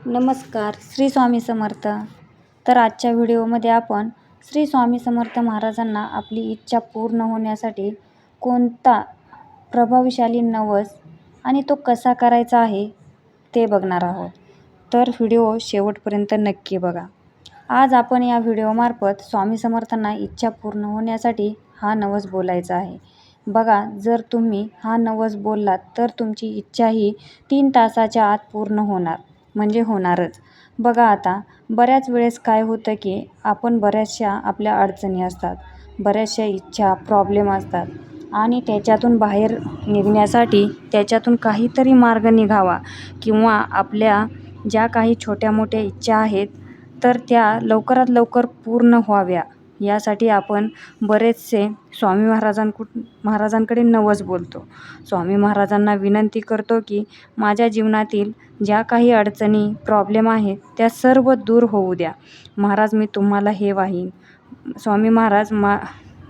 नमस्कार, श्री स्वामी समर्थ. तर आजच्या व्हिडिओमध्ये आपण श्री स्वामी समर्थ महाराजांना आपली इच्छा पूर्ण होण्यासाठी कोणता प्रभावशाली नवस आणि तो कसा करायचा आहे ते बघणार आहोत. तर व्हिडिओ शेवटपर्यंत नक्की बघा. आज आपण या व्हिडिओमार्फत स्वामी समर्थांना इच्छा पूर्ण होण्यासाठी हा नवस बोलायचा आहे. बघा, जर तुम्ही हा नवस बोललात तर तुमची इच्छा ही 3 तासाच्या आत पूर्ण होणार, म्हणजे होणारच. बघा, आता बऱ्याच वेळेस काय होतं की आपण बऱ्याचशा आपल्या अडचणी असतात, बऱ्याचशा इच्छा, प्रॉब्लेम असतात आणि त्याच्यातून बाहेर निघण्यासाठी त्याच्यातून काहीतरी मार्ग निघावा किंवा आपल्या ज्या काही छोट्या मोठ्या इच्छा आहेत तर त्या लवकरात लवकर पूर्ण व्हाव्या यासाठी आपण बरेचसे स्वामी महाराजांकडे नवस बोलतो. स्वामी महाराजांना विनंती करतो की माझ्या जीवनातील ज्या काही अडचणी, प्रॉब्लेम आहेत त्या सर्व दूर होऊ द्या. महाराज, मी तुम्हाला हे वाहीन. स्वामी महाराज,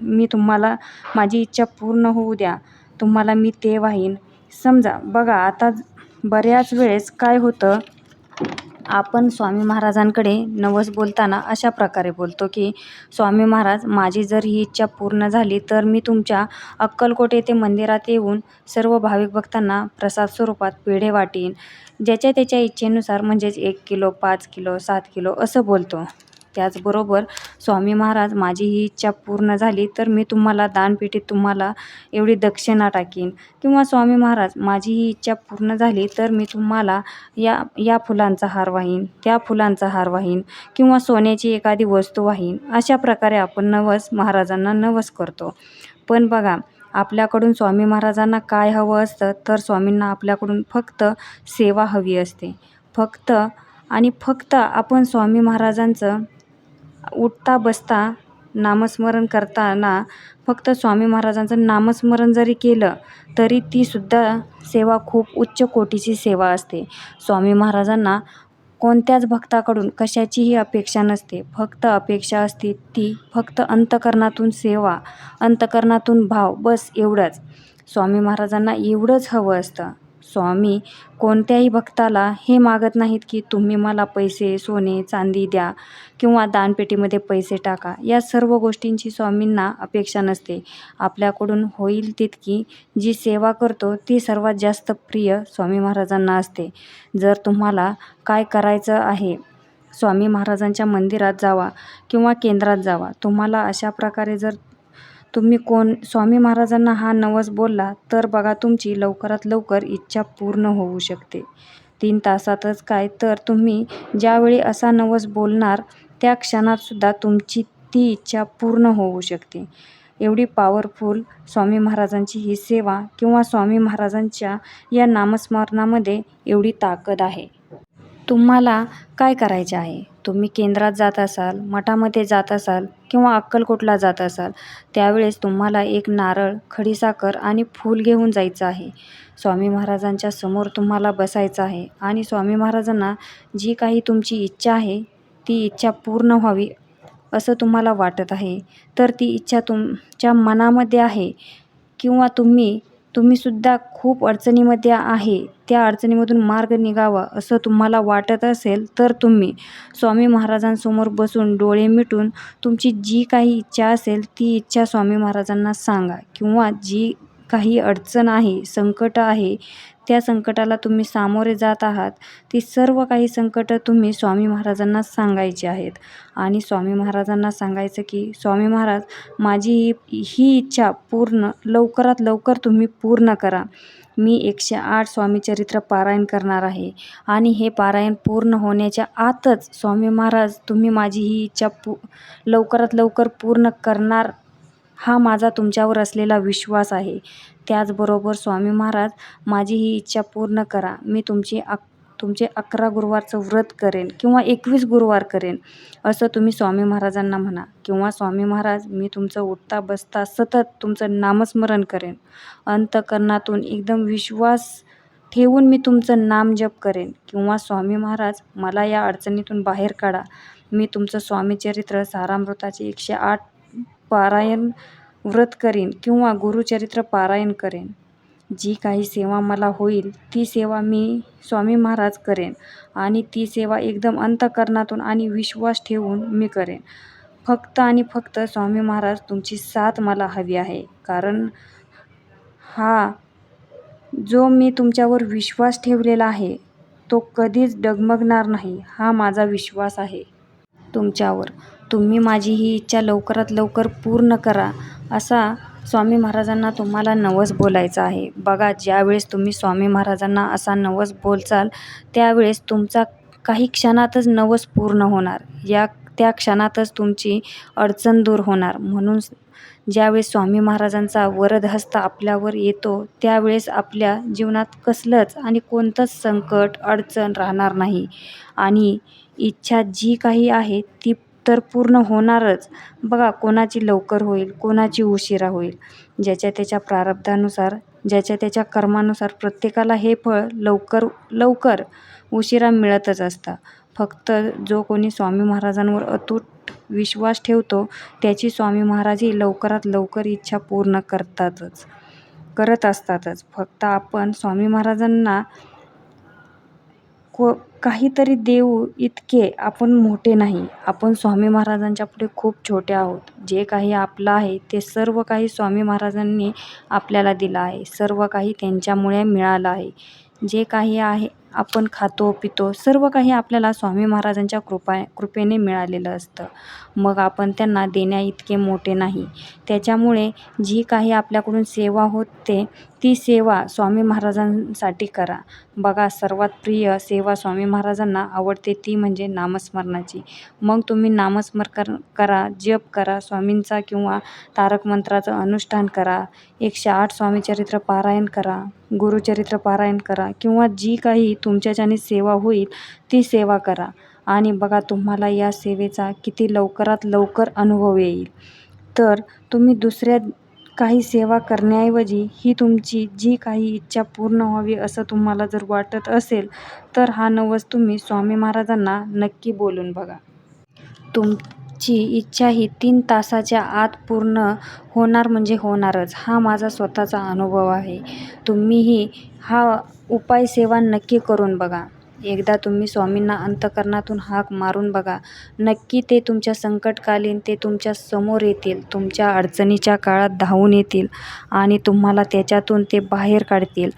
मी तुम्हाला माझी इच्छा पूर्ण होऊ द्या, तुम्हाला मी ते वाहीन. समजा, बघा, आता बऱ्याच वेळेस काय होतं, आपण स्वामी महाराजांकडे नवस बोलताना अशा प्रकारे बोलतो की स्वामी महाराज, माझी जर ही इच्छा पूर्ण झाली तर मी तुमच्या अक्कलकोट येथे मंदिरात येऊन सर्व भाविक भक्तांना प्रसाद स्वरूपात पेढे वाटीन. ज्याच्या त्याच्या इच्छेनुसार, म्हणजेच 1 किलो, 5 किलो, 7 किलो असं बोलतो. त्याचबरोबर स्वामी महाराज, माझी ही इच्छा पूर्ण झाली तर मी तुम्हाला दानपेटीत तुम्हाला एवढी दक्षिणा टाकीन. किंवा स्वामी महाराज, माझी ही इच्छा पूर्ण झाली तर मी तुम्हाला या फुलांचा हार वाहीन, त्या फुलांचा हार वाहीन किंवा सोन्याची एखादी वस्तू वाहीन. अशा प्रकारे आपण महाराजांना नवस करतो. पण बघा, आपल्याकडून स्वामी महाराजांना काय हवं असतं, तर स्वामींना आपल्याकडून फक्त सेवा हवी असते. फक्त आणि फक्त आपण स्वामी महाराजांचं उठता बसता नामस्मरण करताना फक्त स्वामी महाराजांचं नामस्मरण जरी केलं तरी ती सुद्धा सेवा खूप उच्च कोटीची सेवा असते. स्वामी महाराजांना कोणत्याच भक्ताकडून कशाचीही अपेक्षा नसते. फक्त अपेक्षा असते ती फक्त अंतःकरणातून सेवा, अंतःकरणातून भाव, बस एवढंच. स्वामी महाराजांना एवढंच हवं असतं. स्वामी कोणत्याही भक्ताला हे मागत नाहीत की तुम्ही मला पैसे, सोने, चांदी द्या किंवा दानपेटीमध्ये पैसे टाका. या सर्व गोष्टींची स्वामींना अपेक्षा नसते. आपल्याकडून होईल तितकी जी सेवा करतो ती सर्वात जास्त प्रिय स्वामी महाराजांना असते. जर तुम्हाला काय करायचं आहे, स्वामी महाराजांच्या मंदिरात जावा किंवा केंद्रात जावा. तुम्हाला अशा प्रकारे जर तुम्ही स्वामी महाराजांना हा नवस बोलला तर बघा, तुमची लवकरात लवकर इच्छा पूर्ण होऊ शकते. 3 तासातच काय, तर तुम्ही ज्यावेळी असा नवस बोलणार त्या क्षणातसुद्धा तुमची ती इच्छा पूर्ण होऊ शकते. एवढी पॉवरफुल स्वामी महाराजांची ही सेवा किंवा स्वामी महाराजांच्या या नामस्मरणामध्ये एवढी ताकद आहे. तुम्हाला काय करायचे आहे, तुम्ही केंद्रात जात असाल, मठामध्ये जात असाल किंवा अक्कलकोटला जात असाल, त्यावेळेस तुम्हाला एक नारळ, खडीसाखर आणि फूल घेऊन जायचं आहे. स्वामी महाराजांच्या समोर तुम्हाला बसायचं आहे आणि स्वामी महाराजांना जी काही तुमची इच्छा आहे ती इच्छा पूर्ण व्हावी असं तुम्हाला वाटत आहे, तर ती इच्छा तुमच्या मनामध्ये आहे किंवा तुम्हीसुद्धा खूप अडचणीमध्ये आहे, त्या अडचणीमधून मार्ग निघावा असं तुम्हाला वाटत असेल, तर तुम्ही स्वामी महाराजांसमोर बसून डोळे मिटून तुमची जी काही इच्छा असेल ती इच्छा स्वामी महाराजांना सांगा. किंवा जी काही अडचण आहे, संकट आहे, त्या संकटाला तुम्ही सामोरे जात आहात, ती सर्व काही संकटं तुम्ही स्वामी महाराजांना सांगायची आहेत. आणि स्वामी महाराजांना सांगायचं की स्वामी महाराज, माझी ही इच्छा लवकरात लवकर तुम्ही पूर्ण करा. मी 108 स्वामीचरित्र पारायण करणार आहे आणि हे पारायण पूर्ण होण्याच्या आतच स्वामी महाराज, तुम्ही माझी ही इच्छा लवकरात लवकर पूर्ण करणार, हा माझा तुमच्यावर असलेला विश्वास आहे. त्याचबरोबर स्वामी महाराज, माझी ही इच्छा पूर्ण करा. मी तुमचे 11 गुरुवारचं व्रत करेन किंवा 21 गुरुवार करेन असं तुम्ही स्वामी महाराजांना म्हणा. किंवा स्वामी महाराज, मी तुमचं उठता बसता सतत तुमचं नामस्मरण करेन. अंतःकरणातून एकदम विश्वास ठेवून मी तुमचं नाम जप करेन. किंवा स्वामी महाराज, मला या अडचणीतून बाहेर काढा. मी तुमचं स्वामीचरित्र सारामृताचे 108 पारायण व्रत करीन किंवा गुरुचरित्र पारायण करेन. जी काही सेवा मला होईल ती सेवा मी स्वामी महाराज करेन आणि ती सेवा एकदम अंतःकरणातून आणि विश्वास ठेवून मी करेन. फक्त आणि फक्त स्वामी महाराज तुमची साथ मला हवी आहे. कारण हा जो मी तुमच्यावर विश्वास ठेवलेला आहे तो कधीच डगमगणार नाही, हा माझा विश्वास आहे तुमच्यावर. तुम्ही माझी ही इच्छा लवकरात लवकर पूर्ण करा, असा स्वामी महाराजांना तुम्हाला नवस बोलायचा आहे. बघा, ज्यावेळेस तुम्ही स्वामी महाराजांना असा नवस बोलचाल त्यावेळेस तुमचा काही क्षणातच नवस पूर्ण होणार. त्या क्षणातच तुमची अडचण दूर होणार. म्हणून ज्यावेळेस स्वामी महाराजांचा वरदहस्त आपल्यावर येतो त्यावेळेस आपल्या जीवनात कसलंच आणि कोणतंच संकट, अडचण राहणार नाही आणि इच्छा जी काही आहे ती तर पूर्ण होणारच. बघा, कोणाची लवकर होईल, कोणाची उशिरा होईल. ज्याच्या त्याच्या प्रारब्धानुसार, ज्याच्या त्याच्या कर्मानुसार प्रत्येकाला हे फळ लवकर उशिरा मिळतच असतं. फक्त जो कोणी स्वामी महाराजांवर अतूट विश्वास ठेवतो त्याची स्वामी महाराजही लवकरात लवकर इच्छा पूर्ण करत असतातच. फक्त आपण स्वामी महाराजांना काहीतरी देऊ इतके आपण मोठे नाही. आपण स्वामी महाराजांच्या पुढे खूप छोटे आहोत. जे काही आपलं आहे ते सर्व काही स्वामी महाराजांनी आपल्याला दिलं आहे. सर्व काही त्यांच्यामुळे मिळालं आहे. जे काही आहे आपण खातो पितो सर्व काही आपल्याला स्वामी महाराजांच्या कृपेने मिळालेलं असतं. मग आपण त्यांना देण्याइतके मोठे नाही. त्याच्यामुळे जी काही आपल्याकडून सेवा होते ती सेवा स्वामी महाराजांसाठी करा. बघा, सर्वात प्रिय सेवा स्वामी महाराजांना आवडते ती म्हणजे नामस्मरणाची. मग तुम्ही नामस्मरण करा, जप करा, स्वामींचा किंवा तारक मंत्राचं अनुष्ठान करा, 108 स्वामीचरित्र पारायण करा, गुरुचरित्र पारायण करा किंवा जी काही तुमच्याच्याने सेवा होईल ती सेवा करा आणि बघा तुम्हाला या सेवेचा किती लवकरात लवकर अनुभव येईल. तर तुम्ही दुसऱ्या काही सेवा करण्याऐवजी ही तुमची जी काही इच्छा पूर्ण व्हावी असं तुम्हाला जर वाटत असेल तर हा नवस तुम्ही स्वामी महाराजांना नक्की बोलून बघा. तुमची इच्छा ही 3 तासाच्या आत पूर्ण होणार म्हणजे होणारच, हा माझा स्वतःचा अनुभव आहे. तुम्हीही हा उपाय सेवा नक्की करून बघा. एकदा तुम्ही स्वामींना अंतःकरणातून हाक मारून बघा. नक्की ते तुमच्या संकटकालीन ते तुमच्या समोर येतील, तुमच्या अडचणीच्या काळात धावून येतील आणि तुम्हाला त्याच्यातून ते बाहेर काढतील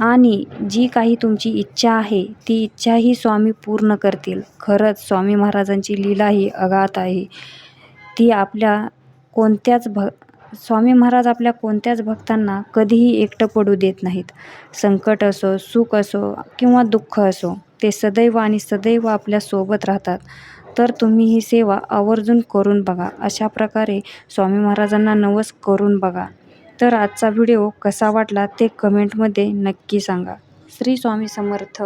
आणि जी काही तुमची इच्छा आहे ती इच्छाही स्वामी पूर्ण करतील. खरंच स्वामी महाराजांची लीला ही अगाध आहे. ती स्वामी महाराज आपल्या कोणत्याच भक्तांना कधीही एकटं पडू देत नाहीत. संकट असो, सुख असो किंवा दुःख असो, ते सदैव आणि सदैव आपल्या सोबत राहतात. तर तुम्ही ही सेवा आवर्जून करून बघा. अशा प्रकारे स्वामी महाराजांना नवस करून बघा. तर आजचा व्हिडिओ कसा वाटला ते कमेंटमध्ये नक्की सांगा. श्री स्वामी समर्थ.